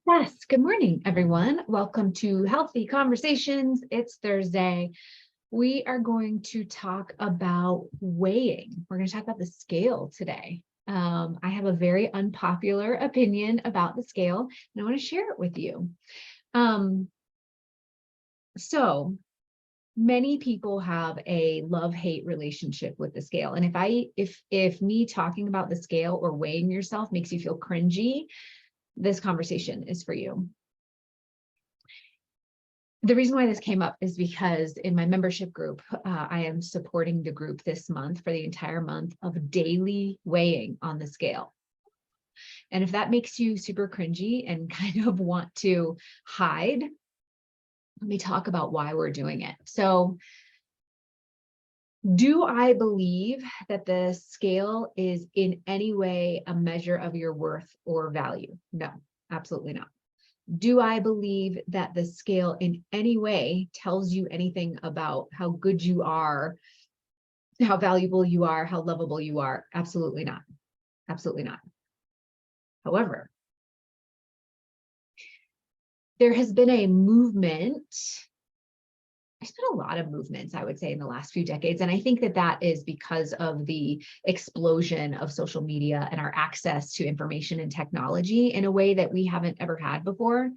Yes, good morning, everyone. Welcome to Healthy Conversations. It's Thursday. We are going to talk about weighing. We're going to talk about the scale today. I have a very unpopular opinion about the scale, and I want to share it with you. So many people have a love-hate relationship with the scale. And if me talking about the scale or weighing yourself makes you feel cringy, this conversation is for you. The reason why this came up is because in my membership group, I am supporting the group this month for the entire month of daily weighing on the scale. And if that makes you super cringy and kind of want to hide, let me talk about why we're doing it. So, do I believe that the scale is in any way a measure of your worth or value? No, absolutely not. Do I believe that the scale in any way tells you anything about how good you are, how valuable you are, how lovable you are? Absolutely not. Absolutely not. However, there has been a movement. There's been a lot of movements, I would say, in the last few decades. And I think that that is because of the explosion of social media and our access to information and technology in a way that we haven't ever had before.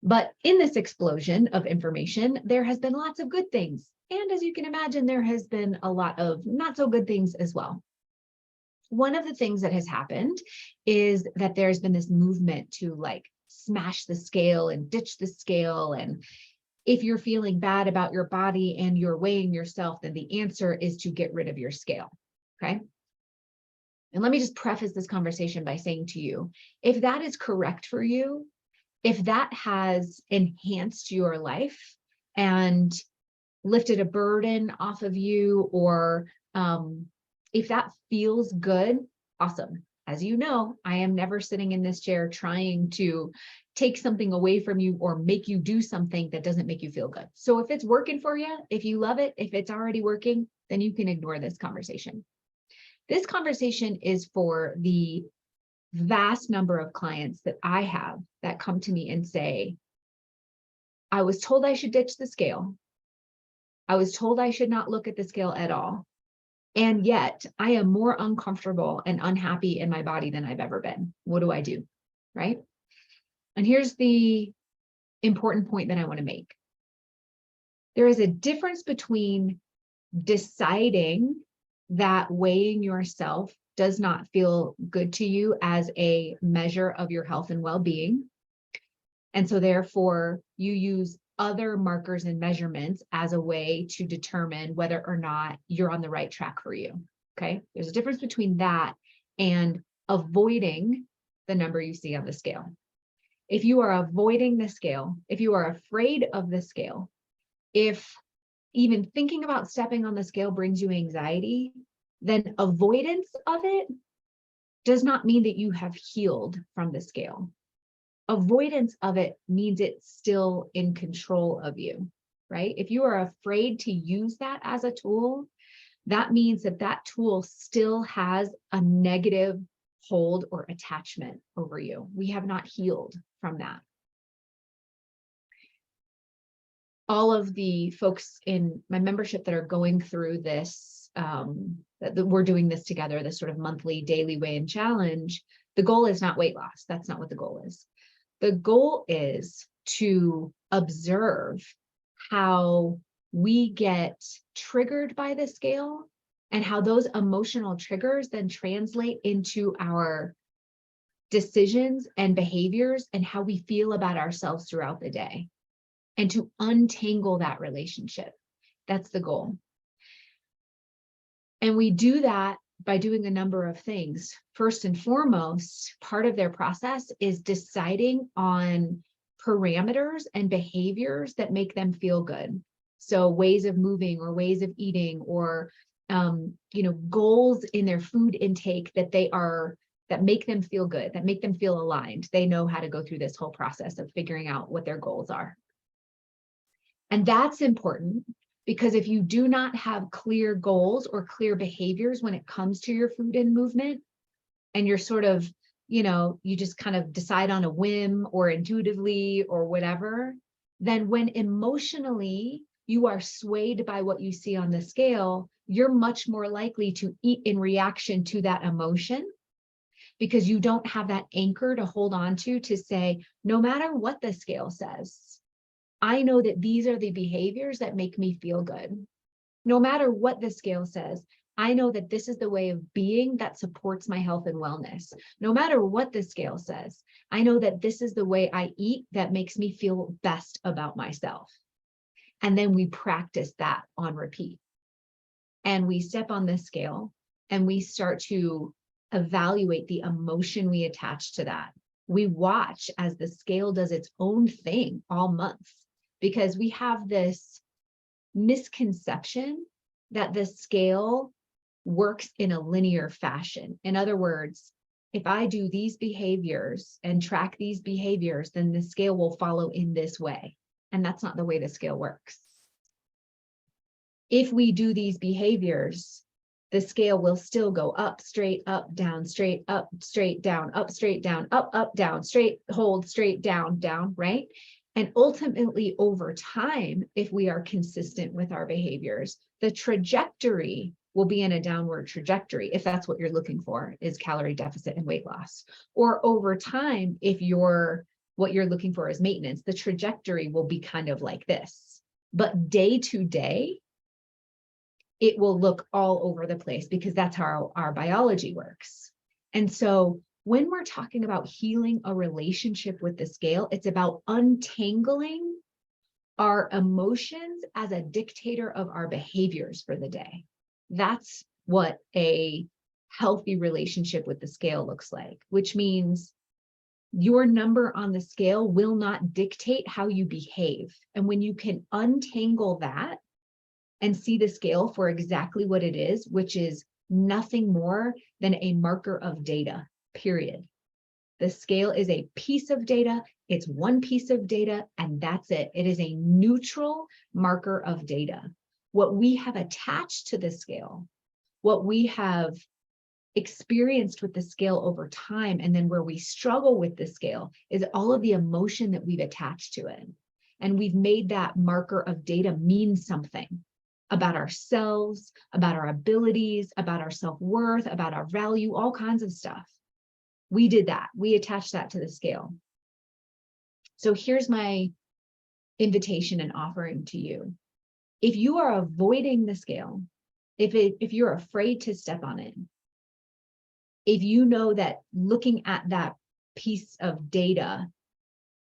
But in this explosion of information, there has been lots of good things. And as you can imagine, there has been a lot of not so good things as well. One of the things that has happened is that there's been this movement to like smash the scale and ditch the scale. And if you're feeling bad about your body and you're weighing yourself, then the answer is to get rid of your scale. Okay. And let me just preface this conversation by saying to you, if that is correct for you, if that has enhanced your life and lifted a burden off of you, or if that feels good, awesome. As you know, I am never sitting in this chair trying to take something away from you or make you do something that doesn't make you feel good. So if it's working for you, if you love it, if it's already working, then you can ignore this conversation. This conversation is for the vast number of clients that I have that come to me and say, I was told I should ditch the scale. I was told I should not look at the scale at all. And yet I am more uncomfortable and unhappy in my body than I've ever been. What do I do? Right? And here's the important point that I want to make. There is a difference between deciding that weighing yourself does not feel good to you as a measure of your health and well-being. And so therefore you use other markers and measurements as a way to determine whether or not you're on the right track for you. Okay. There's a difference between that and avoiding the number you see on the scale. If you are avoiding the scale, if you are afraid of the scale, if even thinking about stepping on the scale brings you anxiety, then avoidance of it does not mean that you have healed from the scale. Avoidance of it means it's still in control of you, right? If you are afraid to use that as a tool, that means that that tool still has a negative hold or attachment over you. We have not healed from that. All of the folks in my membership that are going through this, that we're doing this together, this sort of monthly daily weigh-in challenge, the goal is not weight loss. That's not what the goal is. The goal is to observe how we get triggered by the scale and how those emotional triggers then translate into our decisions and behaviors and how we feel about ourselves throughout the day, and to untangle that relationship. That's the goal. And we do that by doing a number of things. First and foremost, part of their process is deciding on parameters and behaviors that make them feel good. So ways of moving or ways of eating, or goals in their food intake that make them feel good, that make them feel aligned. They know how to go through this whole process of figuring out what their goals are. And that's important, because if you do not have clear goals or clear behaviors when it comes to your food and movement, and you're sort of you just kind of decide on a whim or intuitively or whatever, then when emotionally you are swayed by what you see on the scale, you're much more likely to eat in reaction to that emotion, because you don't have that anchor to hold on to say, no matter what the scale says, I know that these are the behaviors that make me feel good. No matter what the scale says, I know that this is the way of being that supports my health and wellness. No matter what the scale says, I know that this is the way I eat that makes me feel best about myself. And then we practice that on repeat. And we step on this scale and we start to evaluate the emotion we attach to that. We watch as the scale does its own thing all month, because we have this misconception that the scale works in a linear fashion. In other words, if I do these behaviors and track these behaviors, then the scale will follow in this way. And that's not the way the scale works. If we do these behaviors, the scale will still go up, straight, up, down, straight, up, straight, down, up, straight, down, up, down, straight, hold, straight, down, down, right? And ultimately, over time, if we are consistent with our behaviors, the trajectory will be in a downward trajectory, if that's what you're looking for, is calorie deficit and weight loss. Or over time, if what you're looking for is maintenance, the trajectory will be kind of like this. But day to day, it will look all over the place, because that's how our biology works. And so when we're talking about healing a relationship with the scale, it's about untangling our emotions as a dictator of our behaviors for the day. That's what a healthy relationship with the scale looks like, which means your number on the scale will not dictate how you behave. And when you can untangle that and see the scale for exactly what it is, which is nothing more than a marker of data, period. The scale is a piece of data. It's one piece of data, and that's it. It is a neutral marker of data. What we have attached to the scale, what we have experienced with the scale over time, and then where we struggle with the scale, is all of the emotion that we've attached to it. And we've made that marker of data mean something about ourselves, about our abilities, about our self-worth, about our value, all kinds of stuff. We did that. We attached that to the scale. So here's my invitation and offering to you. If you are avoiding the scale, if you're afraid to step on it, if you know that looking at that piece of data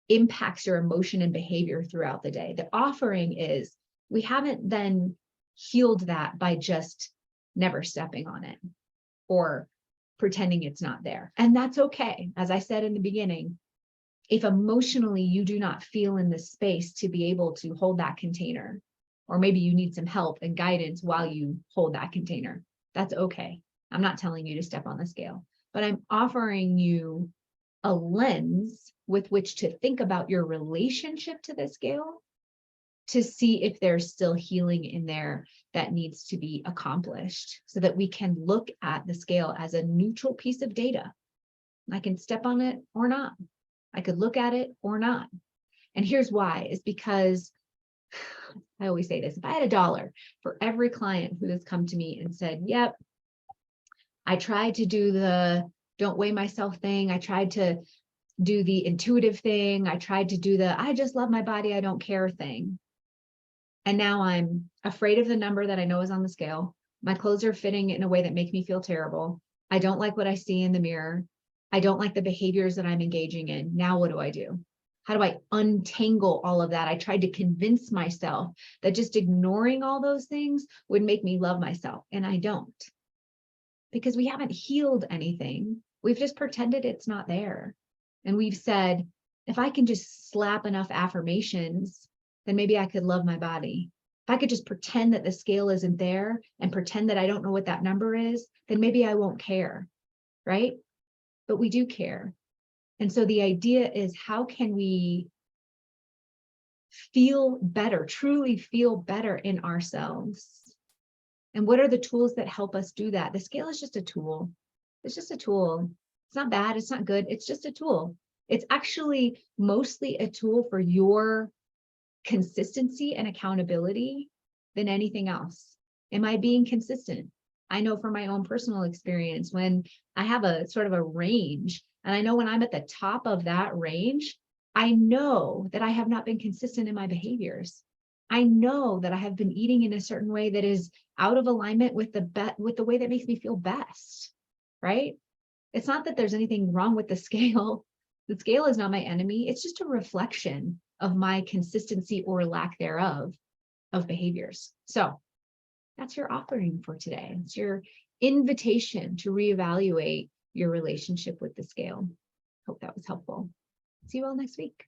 impacts your emotion and behavior throughout the day, the offering is, we haven't then healed that by just never stepping on it or pretending it's not there. And that's okay. As I said in the beginning, if emotionally you do not feel in the space to be able to hold that container, or maybe you need some help and guidance while you hold that container, that's okay. I'm not telling you to step on the scale, but I'm offering you a lens with which to think about your relationship to the scale, to see if there's still healing in there that needs to be accomplished, so that we can look at the scale as a neutral piece of data. I can step on it or not. I could look at it or not. And here's why, is because I always say this: if I had $1 for every client who has come to me and said, yep, I tried to do the don't weigh myself thing, I tried to do the intuitive thing, I tried to do the I just love my body, I don't care thing, and now I'm afraid of the number that I know is on the scale, my clothes are fitting in a way that make me feel terrible, I don't like what I see in the mirror, I don't like the behaviors that I'm engaging in, now what do? How do I untangle all of that? I tried to convince myself that just ignoring all those things would make me love myself, and I don't. Because we haven't healed anything. We've just pretended it's not there. And we've said, if I can just slap enough affirmations, then maybe I could love my body. If I could just pretend that the scale isn't there and pretend that I don't know what that number is, then maybe I won't care, right? But we do care. And so the idea is, how can we feel better, truly feel better in ourselves? And what are the tools that help us do that? The scale is just a tool. It's just a tool. It's not bad. It's not good. It's just a tool. It's actually mostly a tool for your consistency and accountability than anything else. Am I being consistent? I know from my own personal experience, when I have a sort of a range, and I know when I'm at the top of that range, I know that I have not been consistent in my behaviors. I know that I have been eating in a certain way that is out of alignment with the way that makes me feel best, right? It's not that there's anything wrong with the scale. The scale is not my enemy. It's just a reflection of my consistency or lack thereof of behaviors. So that's your offering for today. It's your invitation to reevaluate your relationship with the scale. Hope that was helpful. See you all next week.